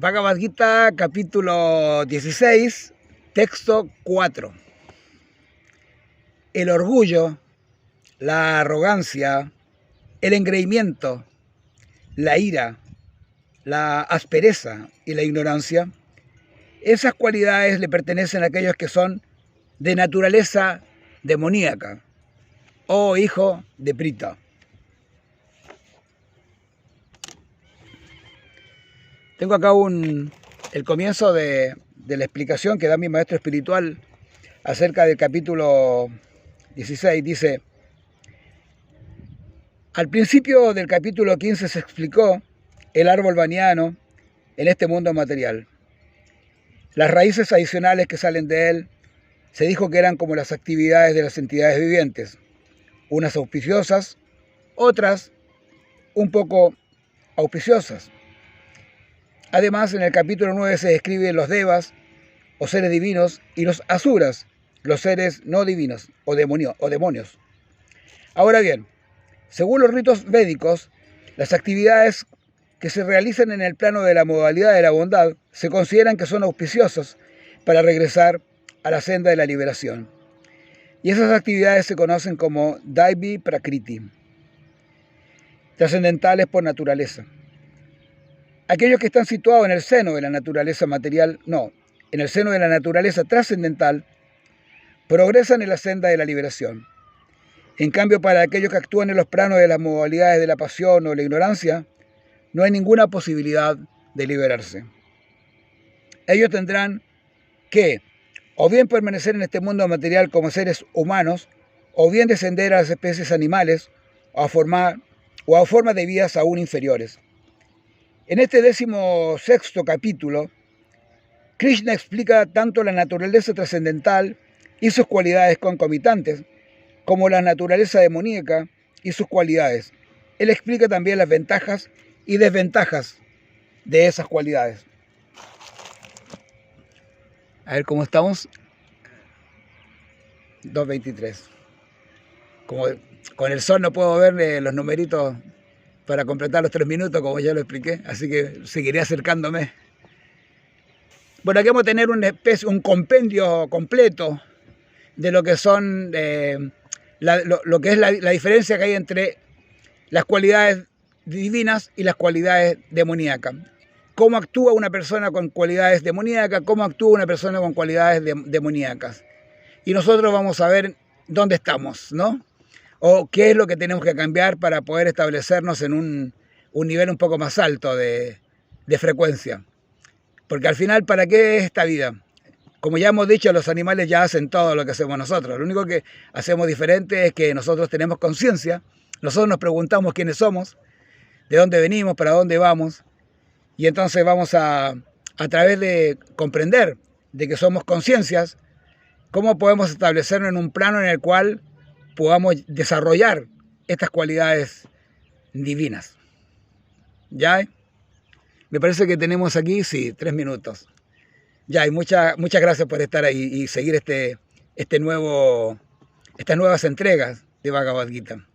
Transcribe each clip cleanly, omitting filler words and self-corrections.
Bhagavad Gita, capítulo 16, texto 4. El orgullo, la arrogancia, el engreimiento, la ira, la aspereza y la ignorancia, esas cualidades le pertenecen a aquellos que son de naturaleza demoníaca, oh hijo de Prita. Tengo acá el comienzo de la explicación que da mi maestro espiritual acerca del capítulo 16. Dice: al principio del capítulo 15 se explicó el árbol vaniano en este mundo material. Las raíces adicionales que salen de él se dijo que eran como las actividades de las entidades vivientes, unas auspiciosas, otras un poco auspiciosas. Además, en el capítulo 9 se describen los devas, o seres divinos, y los asuras, los seres no divinos, o demonios. Ahora bien, según los ritos védicos, las actividades que se realizan en el plano de la modalidad de la bondad se consideran que son auspiciosas para regresar a la senda de la liberación. Y esas actividades se conocen como Daivi Prakriti, trascendentales por naturaleza. Aquellos que están situados en el seno de la naturaleza material, en el seno de la naturaleza trascendental, progresan en la senda de la liberación. En cambio, para aquellos que actúan en los planos de las modalidades de la pasión o la ignorancia, no hay ninguna posibilidad de liberarse. Ellos tendrán que o bien permanecer en este mundo material como seres humanos, o bien descender a las especies animales o a formas de vidas aún inferiores. En este 16º capítulo, Krishna explica tanto la naturaleza trascendental y sus cualidades concomitantes, como la naturaleza demoníaca y sus cualidades. Él explica también las ventajas y desventajas de esas cualidades. A ver cómo estamos. 2:23. Como con el sol no puedo ver los numeritos para completar los 3 minutos, como ya lo expliqué, así que seguiré acercándome. Bueno, aquí vamos a tener un compendio completo de lo que son lo que es la diferencia que hay entre las cualidades divinas y las cualidades demoníacas. Cómo actúa una persona con cualidades demoníacas, cómo actúa una persona con cualidades demoníacas. Y nosotros vamos a ver dónde estamos, ¿no? O qué es lo que tenemos que cambiar para poder establecernos en un nivel un poco más alto de frecuencia. Porque al final, ¿para qué es esta vida? Como ya hemos dicho, los animales ya hacen todo lo que hacemos nosotros. Lo único que hacemos diferente es que nosotros tenemos conciencia, nosotros nos preguntamos quiénes somos, de dónde venimos, para dónde vamos, y entonces vamos a través de comprender de que somos conciencias, cómo podemos establecernos en un plano en el cual podamos desarrollar estas cualidades divinas. ¿Ya? Me parece que tenemos aquí, 3 minutos. Ya, y muchas gracias por estar ahí y seguir estas nuevas entregas de Bhagavad Gita.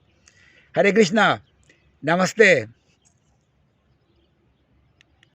Hare Krishna, Namaste.